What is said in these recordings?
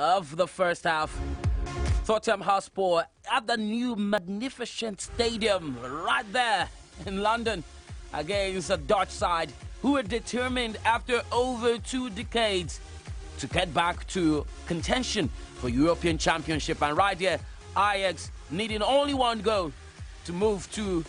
of the first half. Tottenham Hotspur at the new magnificent stadium right there in London against a Dutch side who are determined after over 2 decades to get back to contention for European Championship. And right here, Ajax needing only 1 goal to move to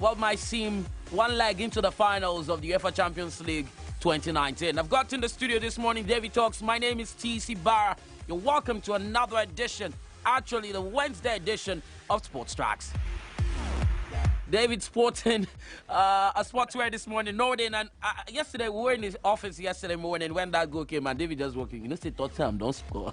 what might seem 1 leg into the finals of the UEFA Champions League 2019. I've got in the studio this morning, Davidtalks. My name is Tici, Barrah. You're welcome to another edition, actually the Wednesday edition of Sports Trax. David sporting a sportswear this morning, Norden, and yesterday we were in his office yesterday morning when that goal came and David just walking. You know, say Tottenham don't score.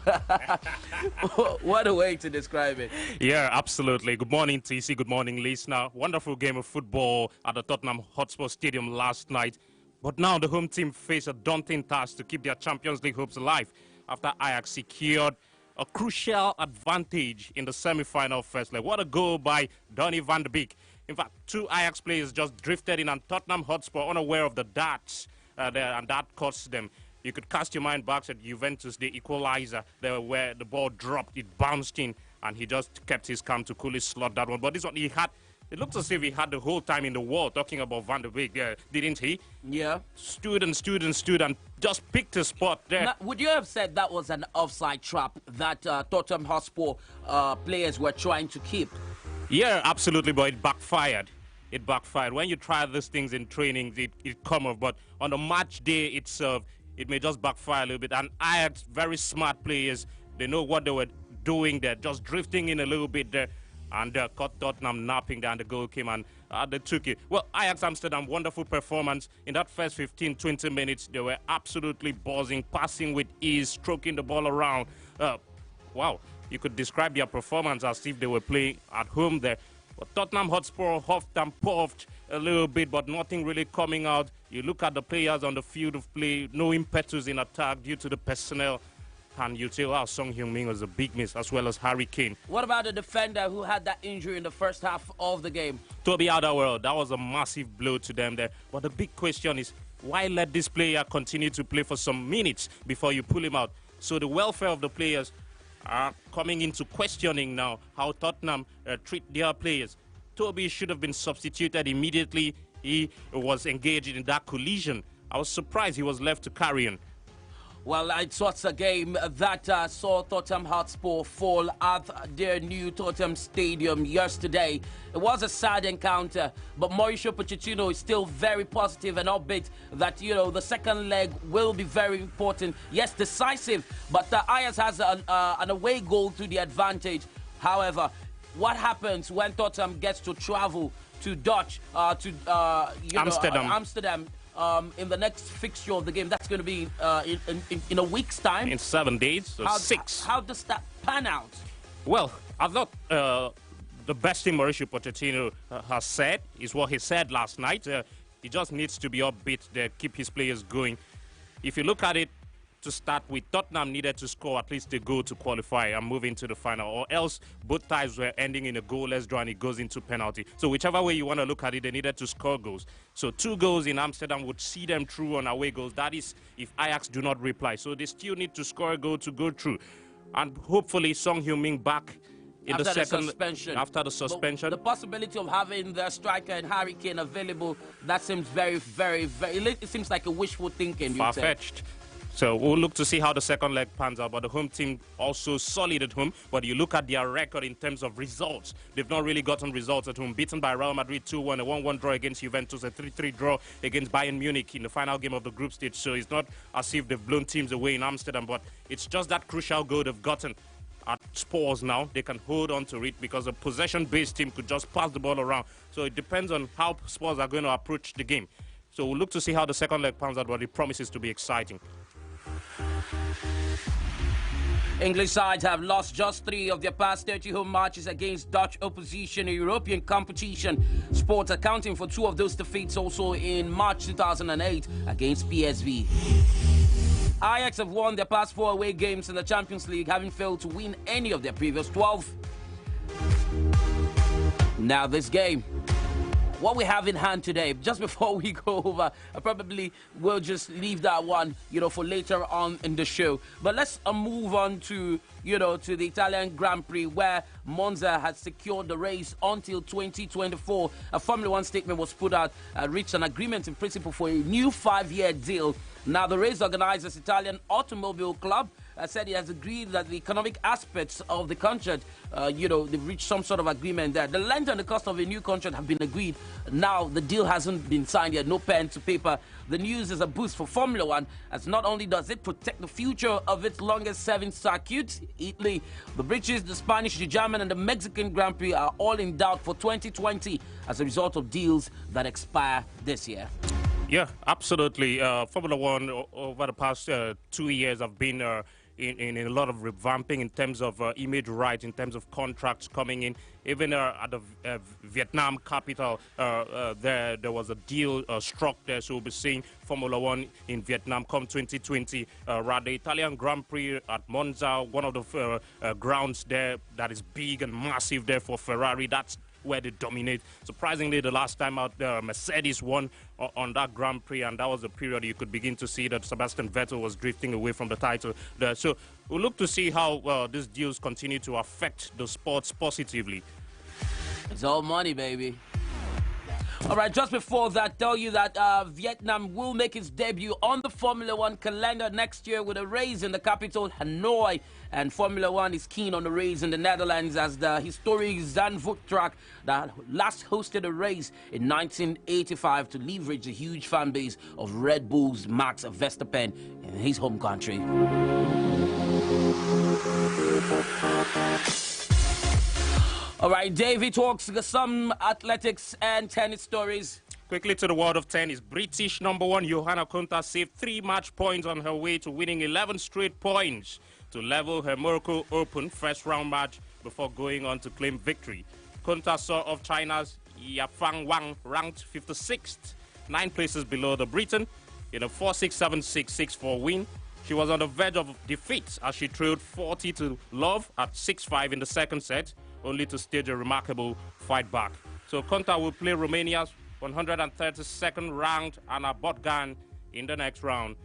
What a way to describe it. Yeah, absolutely. Good morning, TC. Good morning, listener. Wonderful game of football at the Tottenham Hotspur Stadium last night. But now the home team face a daunting task to keep their Champions League hopes alive after Ajax secured a crucial advantage in the semi-final first leg. What a goal by Donny van de Beek. In fact, 2 Ajax players just drifted in and Tottenham Hotspur unaware of the darts there, and that cost them. You could cast your mind back at Juventus, the equalizer, there where the ball dropped, it bounced in, and he just kept his calm to coolly slot that one. But this one, it looked as if he had the whole time in the world talking about Van de Beek, didn't he? Yeah. Stood and just picked a spot there. Now, would you have said that was an offside trap that Tottenham Hotspur players were trying to keep? Yeah, absolutely, but it backfired. It backfired. When you try these things in training, it come off, but on the match day itself, it may just backfire a little bit. And Ajax, very smart players, they know what they were doing there, just drifting in a little bit there, and caught Tottenham napping there, and the goal came and they took it. Well, Ajax Amsterdam, wonderful performance. In that first 15, 20 minutes, they were absolutely buzzing, passing with ease, stroking the ball around. Wow. You could describe their performance as if they were playing at home there. But Tottenham Hotspur huffed and puffed a little bit, but nothing really coming out. You look at the players on the field of play, no impetus in attack due to the personnel. And you say, wow, Son Heung-min was a big miss, as well as Harry Kane. What about the defender who had that injury in the first half of the game? Toby Alderweireld, that was a massive blow to them there. But the big question is, why let this player continue to play for some minutes before you pull him out? So the welfare of the players are coming into questioning now how Tottenham treat their players. Toby should have been substituted immediately. He was engaged in that collision. I was surprised he was left to carry on. Well, it was a game that saw Tottenham Hotspur fall at their new Tottenham Stadium yesterday. It was a sad encounter, but Mauricio Pochettino is still very positive and upbeat that, you know, the second leg will be very important. Yes, decisive, but Ajax has an away goal to the advantage. However, what happens when Tottenham gets to travel to Amsterdam? In the next fixture of the game, that's going to be in a week's time. In 7 days, or 6. How does that pan out? Well, I thought the best thing Mauricio Pochettino has said is what he said last night. He just needs to be upbeat there, keep his players going. If you look at it, to start with, Tottenham needed to score at least a goal to qualify and move into the final, or else both ties were ending in a goalless draw and it goes into penalty. So whichever way you want to look at it, they needed to score goals. So 2 goals in Amsterdam would see them through on away goals. That is if Ajax do not reply. So they still need to score a goal to go through. And hopefully Son Heung-min back in after the second suspension. After the suspension. But the possibility of having the striker and Harry Kane available, that seems very, very, very, it seems like a wishful thinking. Far-fetched. So we'll look to see how the second leg pans out. But the home team also solid at home. But you look at their record in terms of results. They've not really gotten results at home. Beaten by Real Madrid 2-1, a 1-1 draw against Juventus, a 3-3 draw against Bayern Munich in the final game of the group stage. So it's not as if they've blown teams away in Amsterdam. But it's just that crucial goal they've gotten at Spurs now. They can hold on to it because a possession-based team could just pass the ball around. So it depends on how Spurs are going to approach the game. So we'll look to see how the second leg pans out. But it promises to be exciting. English sides have lost just 3 of their past 30 home matches against Dutch opposition in European competition. Sports accounting for 2 of those defeats also in March 2008 against PSV. Ajax have won their past 4 away games in the Champions League, having failed to win any of their previous 12. Now this game. what we have in hand today. Just before we go over, I probably will just leave that one, for later on in the show. But let's move on to, to the Italian Grand Prix, where Monza has secured the race until 2024. A Formula One statement was put out, reached an agreement in principle for a new 5-year deal. Now, the race organizers, Italian Automobile Club, said he has agreed that the economic aspects of the contract, they've reached some sort of agreement there. The length and the cost of a new contract have been agreed. Now, the deal hasn't been signed yet, no pen to paper. The news is a boost for Formula One, as not only does it protect the future of its longest-serving circuit, Italy, the British, the Spanish, the German, and the Mexican Grand Prix are all in doubt for 2020 as a result of deals that expire this year. Yeah, absolutely. Formula One over the past 2 years have been in a lot of revamping in terms of image rights, in terms of contracts coming in. Even at the Vietnam capital, there was a deal struck there, so we'll be seeing Formula One in Vietnam come 2020. The Italian Grand Prix at Monza, one of the grounds there that is big and massive there for Ferrari. That's where they dominate. Surprisingly, the last time out, Mercedes won on that Grand Prix, and that was a period you could begin to see that Sebastian Vettel was drifting away from the title there. So we'll look to see how these deals continue to affect the sports positively. It's all money, baby. All right, just before that, tell you that Vietnam will make its debut on the Formula One calendar next year with a race in the capital, Hanoi. And Formula One is keen on the race in the Netherlands, as the historic Zandvoort track that last hosted a race in 1985 to leverage the huge fan base of Red Bull's Max Verstappen in his home country. All right, Davidtalks, some athletics and tennis stories. Quickly to the world of tennis. British number one Johanna Konta saved 3 match points on her way to winning 11 straight points to level her Morocco Open first round match before going on to claim victory. Konta saw off China's Yafang Wang, ranked 56th, 9 places below the Briton, in a 4-6, 7-6, 6-4 win. She was on the verge of defeat as she trailed 40 to love at 6-5 in the second set, only to stage a remarkable fight back. So Konta will play Romania's 132nd ranked Anna Botgan in the next round.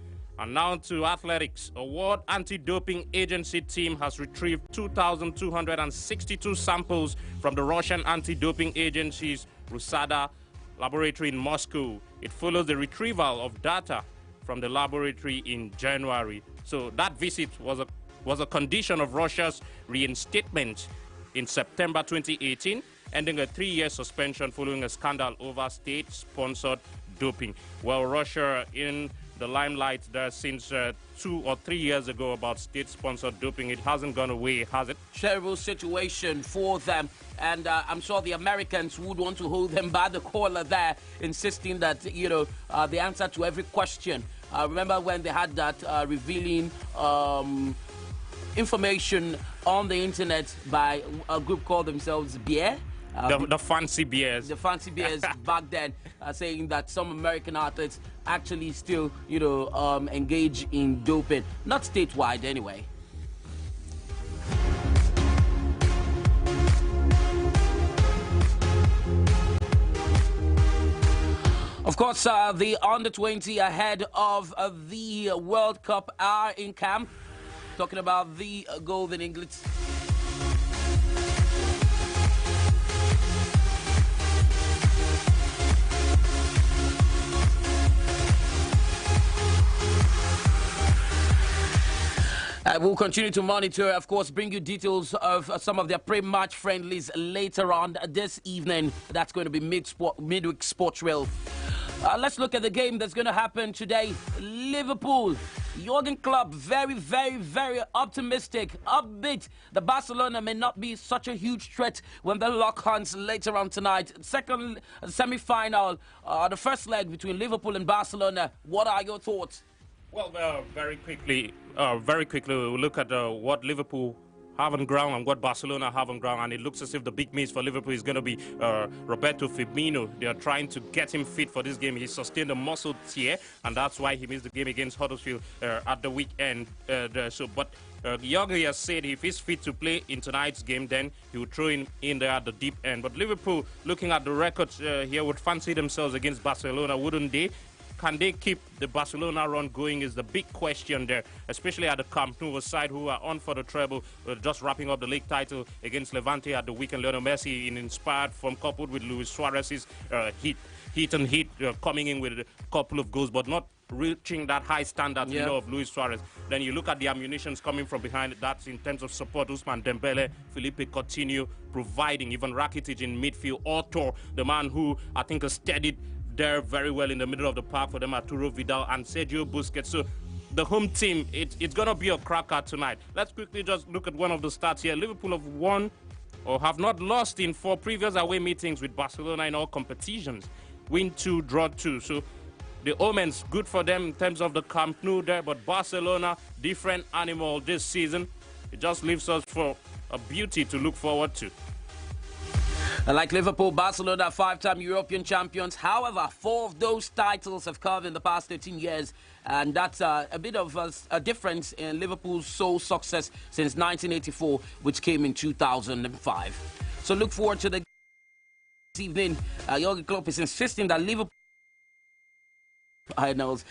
And now to athletics. A World Anti-Doping Agency team has retrieved 2,262 samples from the Russian Anti-Doping Agency's Rusada laboratory in Moscow. It follows the retrieval of data from the laboratory in January. So that visit was a condition of Russia's reinstatement in September 2018, ending a 3-year suspension following a scandal over state-sponsored doping. Well, Russia in the limelight there since 2 or 3 years ago about state-sponsored doping. It hasn't gone away, has it? Terrible situation for them, and I'm sure the Americans would want to hold them by the collar there, insisting that, the answer to every question. Remember when they had that revealing information on the internet by a group called themselves Beer? The fancy beers. The fancy beers back then, saying that some American athletes actually still, engage in doping. Not statewide, anyway. Of course, the under-20 ahead of the World Cup are in camp. Talking about the Golden Eaglets. We'll continue to monitor, of course, bring you details of some of their pre-match friendlies later on this evening. That's going to be midweek sports rail. Let's look at the game that's going to happen today. Liverpool, Jurgen Klopp, very, very, very optimistic, upbeat. The Barcelona may not be such a huge threat when they lock horns later on tonight. Second semi-final, the first leg between Liverpool and Barcelona. What are your thoughts? Well, very quickly, we'll look at what Liverpool have on ground and what Barcelona have on ground, and it looks as if the big miss for Liverpool is going to be Roberto Firmino. They are trying to get him fit for this game. He sustained a muscle tear, and that's why he missed the game against Huddersfield at the weekend. But Yogi has said if he's fit to play in tonight's game, then he will throw him in there at the deep end. But Liverpool, looking at the records here, would fancy themselves against Barcelona, wouldn't they? Can they keep the Barcelona run going is the big question there, especially at the Camp Nou, a side who are on for the treble, just wrapping up the league title against Levante at the weekend. Lionel Messi, in inspired form, coupled with Luis Suarez's hit coming in with a couple of goals, but not reaching that high standard of Luis Suarez. Then you look at the ammunitions coming from behind. That's in terms of support. Ousmane Dembele, Felipe Coutinho providing, even Rakitic in midfield. Arthur, the man who I think has steadied there very well in the middle of the park for them, Arturo Vidal and Sergio Busquets. So the home team, it's going to be a cracker tonight. Let's quickly just look at one of the stats here. Liverpool have won or have not lost in 4 previous away meetings with Barcelona in all competitions. Win 2, draw 2. So the omens, good for them in terms of the Camp Nou there, but Barcelona, different animal this season. It just leaves us for a beauty to look forward to. Like Liverpool, Barcelona are 5-time European champions. However, 4 of those titles have come in the past 13 years. And that's a bit of a difference in Liverpool's sole success since 1984, which came in 2005. So look forward to the evening. Jurgen Klopp is insisting that Liverpool finals.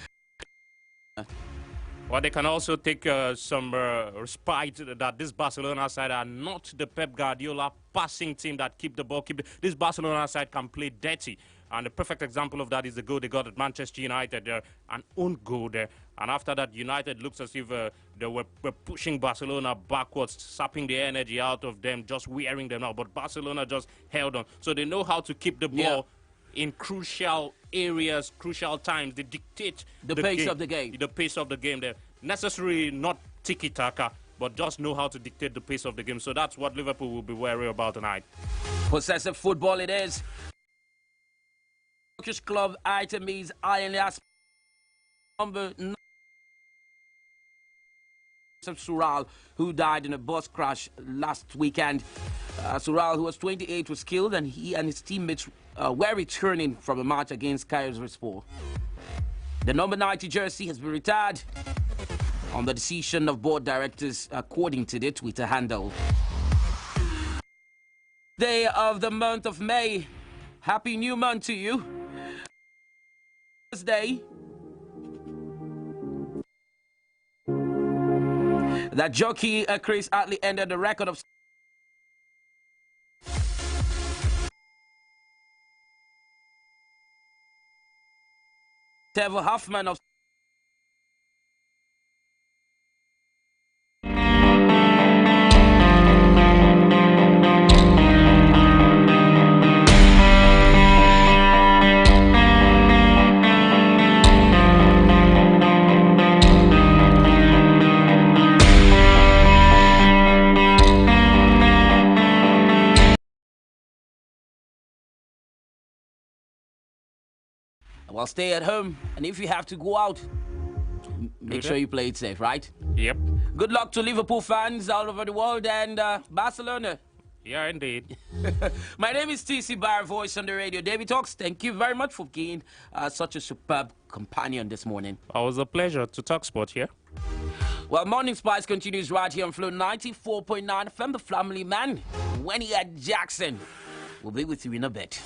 Well, they can also take some respite that this Barcelona side are not the Pep Guardiola passing team that keep the ball. This Barcelona side can play dirty. And the perfect example of that is the goal they got at Manchester United, an own goal there. And after that, United looks as if they were pushing Barcelona backwards, sapping the energy out of them, just wearing them out. But Barcelona just held on. So they know how to keep the ball in crucial areas, crucial times. They dictate the pace of the game. The pace of the game. They're necessarily not tiki-taka, but just know how to dictate the pace of the game. So that's what Liverpool will be wary about tonight. Possessive football it is. Turkish club item is Allianz number 9. Sural, who died in a bus crash last weekend. Sural, who was 28, was killed, and he and his teammates were returning from a match against Kayserispor. The number 90 jersey has been retired on the decision of board directors, according to their Twitter handle. Day of the month of May. Happy new month to you. Thursday. That jockey Chris Atley ended the record of Trevor Huffman of well, stay at home, and if you have to go out, make sure you play it safe, right? Yep. Good luck to Liverpool fans all over the world and Barcelona. Yeah, indeed. My name is Tici, Barrah, voice on the radio. Davidtalks, thank you very much for being such a superb companion this morning. It was a pleasure to talk sport here. Well, Morning Spice continues right here on Flow 94.9 FM. The family man, Winnie Jackson, will be with you in a bit.